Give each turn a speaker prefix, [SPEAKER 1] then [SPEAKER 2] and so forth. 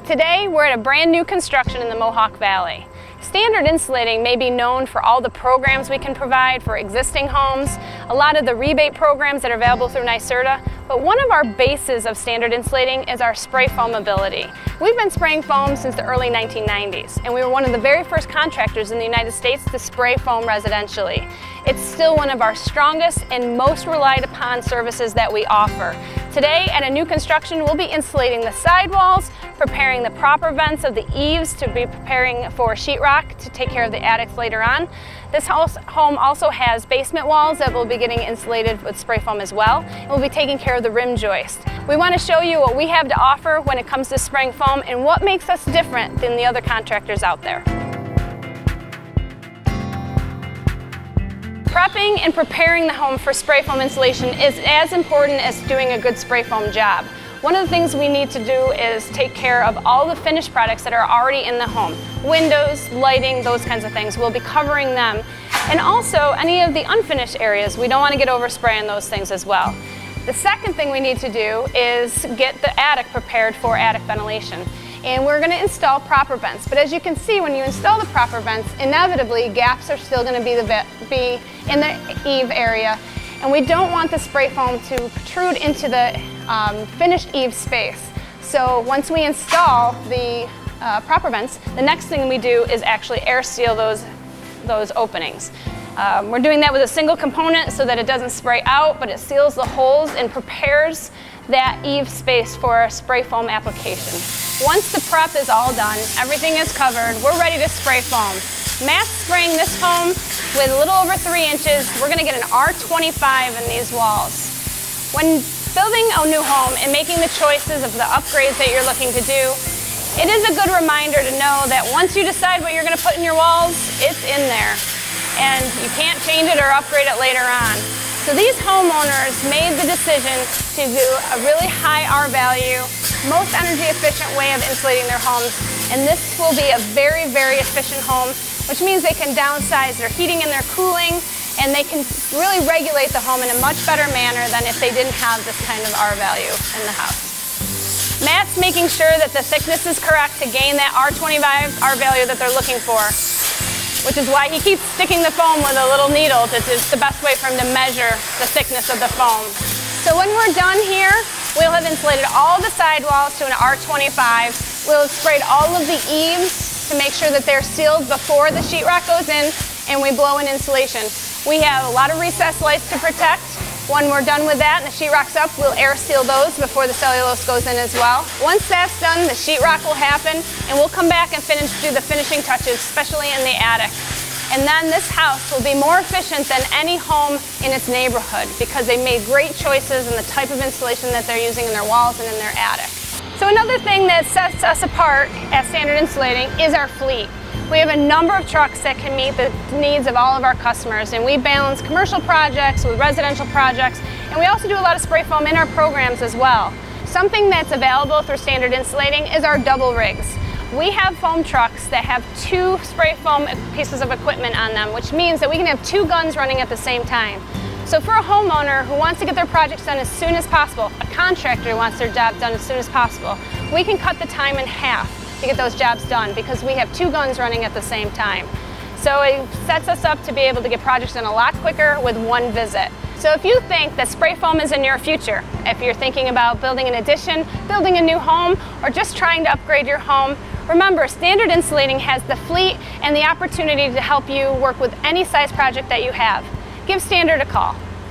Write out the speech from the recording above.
[SPEAKER 1] Today, we're at a brand new construction in the Mohawk Valley. Standard Insulating may be known for all the programs we can provide for existing homes, a lot of the rebate programs that are available through NYSERDA, but one of our bases of Standard Insulating is our spray foam ability. We've been spraying foam since the early 1990s, and we were one of the very first contractors in the United States to spray foam residentially. It's still one of our strongest and most relied upon services that we offer. Today, at a new construction, we'll be insulating the sidewalls, preparing the proper vents of the eaves to be preparing for sheetrock to take care of the attics later on. This home also has basement walls that will be getting insulated with spray foam as well, and we'll be taking care of the rim joist. We want to show you what we have to offer when it comes to spraying foam and what makes us different than the other contractors out there. Prepping and preparing the home for spray foam insulation is as important as doing a good spray foam job. One of the things we need to do is take care of all the finished products that are already in the home. Windows, lighting, those kinds of things. We'll be covering them. And also any of the unfinished areas, we don't want to get overspray on those things as well. The second thing we need to do is get the attic prepared for attic ventilation. And we're going to install proper vents. But as you can see, when you install the proper vents, inevitably gaps are still going to be in the eave area. And we don't want the spray foam to protrude into the finished eave space. So once we install the proper vents, the next thing we do is actually air seal those openings. We're doing that with a single component so that it doesn't spray out, but it seals the holes and prepares that eave space for a spray foam application. Once the prep is all done, everything is covered, we're ready to spray foam. Mass spraying this foam with a little over 3 inches, we're going to get an R25 in these walls. When building a new home and making the choices of the upgrades that you're looking to do, it is a good reminder to know that once you decide what you're going to put in your walls, it's in there. And you can't change it or upgrade it later on. So these homeowners made the decision to do a really high R value, most energy efficient way of insulating their homes. And this will be a very, very efficient home, which means they can downsize their heating and their cooling, and they can really regulate the home in a much better manner than if they didn't have this kind of R value in the house. Matt's making sure that the thickness is correct to gain that R25 R value that they're looking for, which is why he keeps sticking the foam with a little needle. It's the best way for him to measure the thickness of the foam. So when we're done here, we'll have insulated all the sidewalls to an R25. We'll have sprayed all of the eaves to make sure that they're sealed before the sheetrock goes in, and we blow in insulation. We have a lot of recessed lights to protect. When we're done with that and the sheetrock's up, we'll air seal those before the cellulose goes in as well. Once that's done, the sheetrock will happen, and we'll come back and do the finishing touches, especially in the attic. And then this house will be more efficient than any home in its neighborhood because they made great choices in the type of insulation that they're using in their walls and in their attic. So another thing that sets us apart at Standard Insulating is our fleet. We have a number of trucks that can meet the needs of all of our customers, and we balance commercial projects with residential projects, and we also do a lot of spray foam in our programs as well. Something that's available through Standard Insulating is our double rigs. We have foam trucks that have 2 spray foam pieces of equipment on them, which means that we can have 2 guns running at the same time. So for a homeowner who wants to get their projects done as soon as possible, a contractor who wants their job done as soon as possible, we can cut the time in half to get those jobs done because we have 2 guns running at the same time. So it sets us up to be able to get projects done a lot quicker with 1 visit. So if you think that spray foam is in your future, if you're thinking about building an addition, building a new home, or just trying to upgrade your home, remember Standard Insulating has the fleet and the opportunity to help you work with any size project that you have. Give Standard a call.